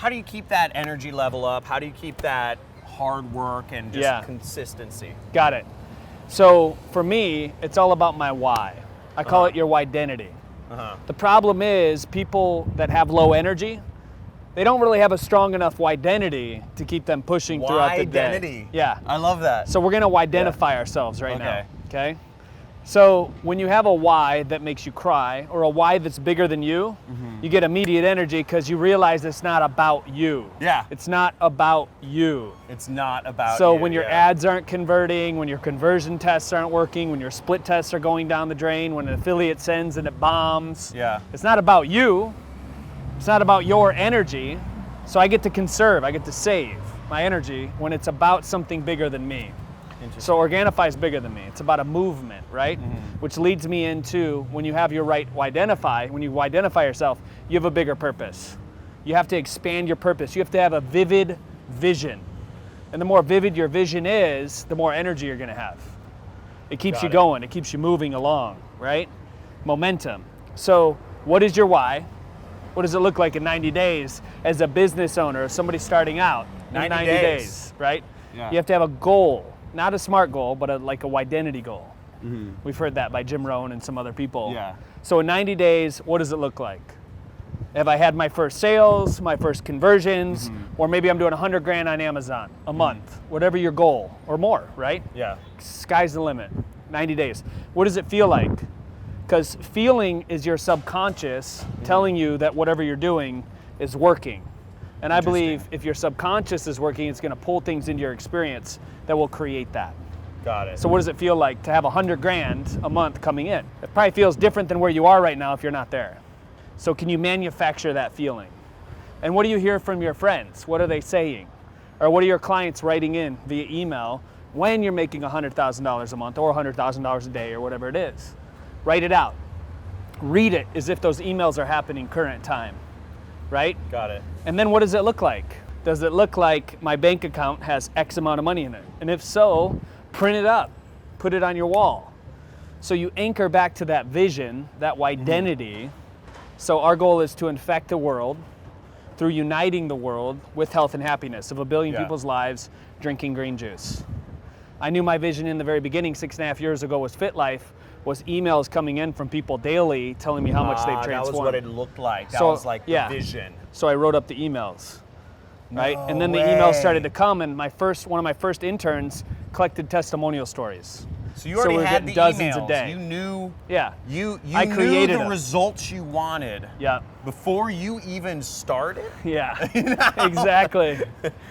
how do you keep that energy level up? How do you keep that hard work and just consistency? Got it. So for me, it's all about my why. I call it your whydentity. The problem is people that have low energy, they don't really have a strong enough whydentity to keep them pushing throughout the day. Whydentity. Yeah. I love that. So we're going to whydentify ourselves right now. Okay. So when you have a why that makes you cry, or a why that's bigger than you, you get immediate energy because you realize it's not about you. Yeah. It's not about you. It's not about So you, when your ads aren't converting, when your conversion tests aren't working, when your split tests are going down the drain, when an affiliate sends and it bombs, it's not about you. It's not about your energy. So I get to conserve, I get to save my energy when it's about something bigger than me. So Organifi is bigger than me. It's about a movement, right? Which leads me into when you have your right whydentify, when you whydentify yourself, you have a bigger purpose. You have to expand your purpose. You have to have a vivid vision. And the more vivid your vision is, the more energy you're gonna have. It keeps you going, it keeps you moving along, right? Momentum. So what is your why? What does it look like in 90 days as a business owner, somebody starting out? 90 days, right? You have to have a goal. Not a SMART goal, but like a Whydentity goal. We've heard that by Jim Rohn and some other people. So in 90 days, what does it look like? Have I had my first sales, my first conversions, or maybe I'm doing 100 grand on Amazon a month, whatever your goal, or more, right? Sky's the limit, 90 days. What does it feel like? Because feeling is your subconscious telling you that whatever you're doing is working. And I believe if your subconscious is working, it's going to pull things into your experience that will create that. Got it. So what does it feel like to have 100 grand a month coming in? It probably feels different than where you are right now if you're not there. So can you manufacture that feeling? And what do you hear from your friends? What are they saying? Or what are your clients writing in via email when you're making $100,000 a month or $100,000 a day or whatever it is? Write it out. Read it as if those emails are happening current time. Right? Got it. And then what does it look like? Does it look like my bank account has X amount of money in it? And if so, print it up, put it on your wall. So you anchor back to that vision, that whydentity. So our goal is to infect the world through uniting the world with health and happiness of 1 billion people's lives drinking green juice. I knew my vision in the very beginning 6.5 years ago was Fit Life, was emails coming in from people daily telling me how much they've transformed. That was what it looked like. That was like the vision. So I wrote up the emails, right? And then the emails started to come, and one of my first interns collected testimonial stories. So you already had the dozens emails. A day. You knew. You I knew created the results you wanted. Before you even started. Exactly.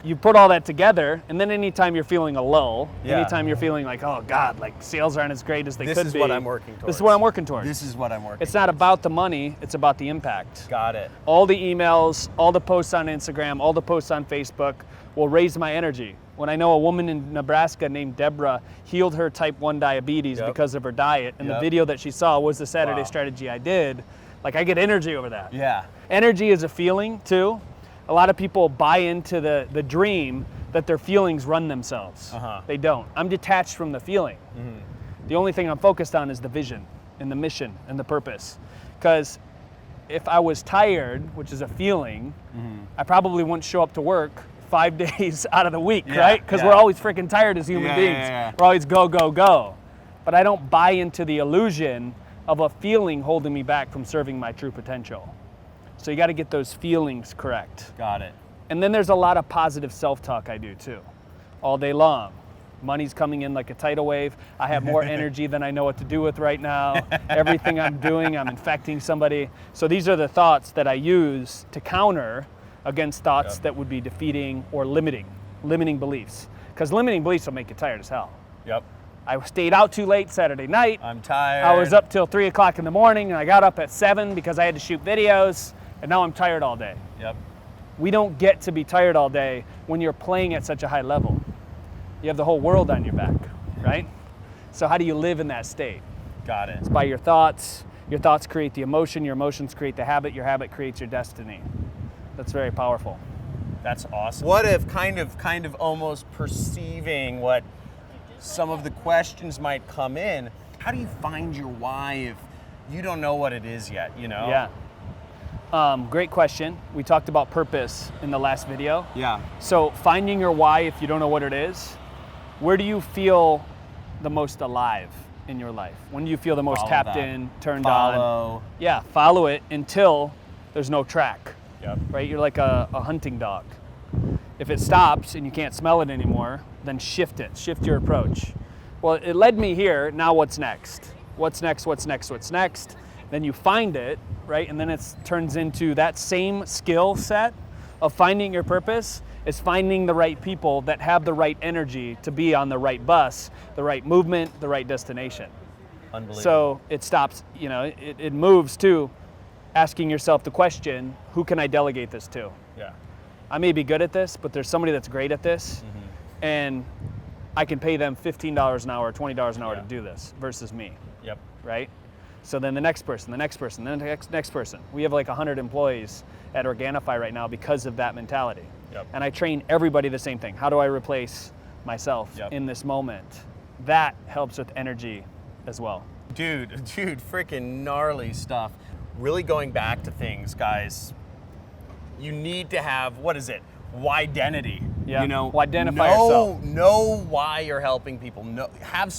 You put all that together, and then anytime you're feeling a lull, anytime you're feeling like, oh God, like sales aren't as great as they could be. This is what I'm working towards. This is what I'm working towards. This is what I'm working. It's not about the money. It's about the impact. Got it. All the emails, all the posts on Instagram, all the posts on Facebook will raise my energy. When I know a woman in Nebraska named Deborah healed her type 1 diabetes because of her diet, and the video that she saw was the Saturday strategy I did, like I get energy over that. Energy is a feeling too. A lot of people buy into the dream that their feelings run themselves. They don't. I'm detached from the feeling. The only thing I'm focused on is the vision and the mission and the purpose. Because if I was tired, which is a feeling, I probably wouldn't show up to work 5 days out of the week, right? Because we're always freaking tired as human beings. We're always go, go, go. But I don't buy into the illusion of a feeling holding me back from serving my true potential. So you got to get those feelings correct. Got it. And then there's a lot of positive self-talk I do too, all day long. Money's coming in like a tidal wave. I have more energy than I know what to do with right now. Everything I'm doing, I'm infecting somebody. So these are the thoughts that I use to counter against thoughts that would be defeating or limiting beliefs. Because limiting beliefs will make you tired as hell. I stayed out too late Saturday night. I'm tired. I was up till 3 o'clock in the morning, and I got up at 7 because I had to shoot videos, and now I'm tired all day. We don't get to be tired all day when you're playing at such a high level. You have the whole world on your back, right? So how do you live in that state? Got it. It's by your thoughts. Your thoughts create the emotion. Your emotions create the habit. Your habit creates your destiny. That's very powerful. That's awesome. What if kind of almost perceiving what some of the questions might come in, how do you find your why if you don't know what it is yet, you know? Great question. We talked about purpose in the last video. Yeah. So finding your why, if you don't know what it is, where do you feel the most alive in your life? When do you feel the most tapped in, turned on? Yeah, follow it until there's no track. Yep. Right? You're like a hunting dog. If it stops and you can't smell it anymore, then shift it. Shift your approach. Well, it led me here. Now what's next? What's next? What's next? What's next? Then you find it, right? And then it turns into that same skill set of finding your purpose is finding the right people that have the right energy to be on the right bus, the right movement, the right destination. Unbelievable. So it stops, you know, it moves to asking yourself the question, who can I delegate this to? Yeah. I may be good at this, but there's somebody that's great at this, and I can pay them $15 an hour or $20 an hour to do this versus me. Yep. Right? So then the next person, then the next person. We have like 100 employees at Organifi right now because of that mentality. Yep. And I train everybody the same thing. How do I replace myself in this moment? That helps with energy as well. Dude, freaking gnarly stuff. Really going back to things, guys, you need to have, what is it? Whydentity. Yeah. You know, Identify yourself. Know why you're helping people. Have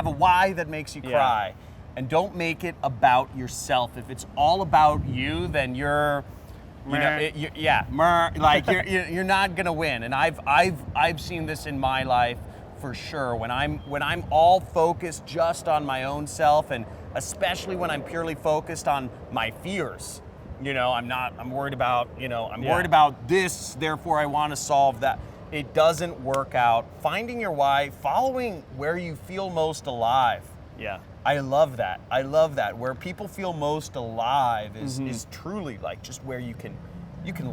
a why that makes you cry. And don't make it about yourself. If it's all about you, then you're not gonna win. And I've seen this in my life for sure. When I'm all focused just on my own self, and especially when I'm purely focused on my fears. You know, I'm worried about, worried about this, therefore I want to solve that. It doesn't work out. Finding your why, following where you feel most alive. Yeah. I love that. I love that. Where people feel most alive is truly like just where you can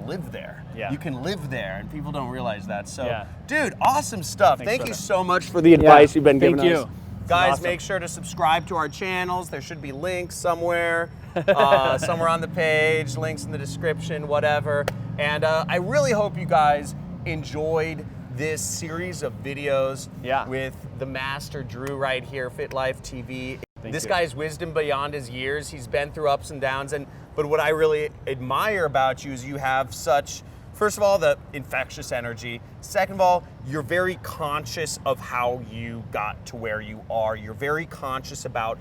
live there. Yeah. You can live there, and people don't realize that. So, dude, awesome stuff. Thank you so much for the advice you've been giving us. Thank you. Guys, make sure to subscribe to our channels. There should be links somewhere, somewhere on the page, links in the description, whatever. And I really hope you guys enjoyed this series of videos with the master Drew right here, Fit Life TV. This guy's wisdom beyond his years. He's been through ups and downs, but what I really admire about you is you have such, first of all, the infectious energy. Second of all, you're very conscious of how you got to where you are. You're very conscious about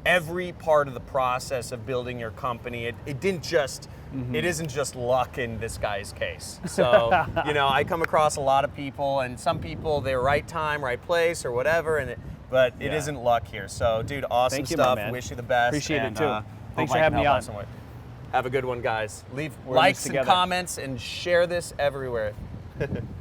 every part of the process of building your company. It didn't just, it isn't just luck in this guy's case. So, I come across a lot of people, and some people, they're right time, right place, or whatever, but it isn't luck here. So, dude, awesome stuff. Wish you the best. Appreciate it too. Thanks for having me on. Have a good one, guys. Leave likes and comments and share this everywhere.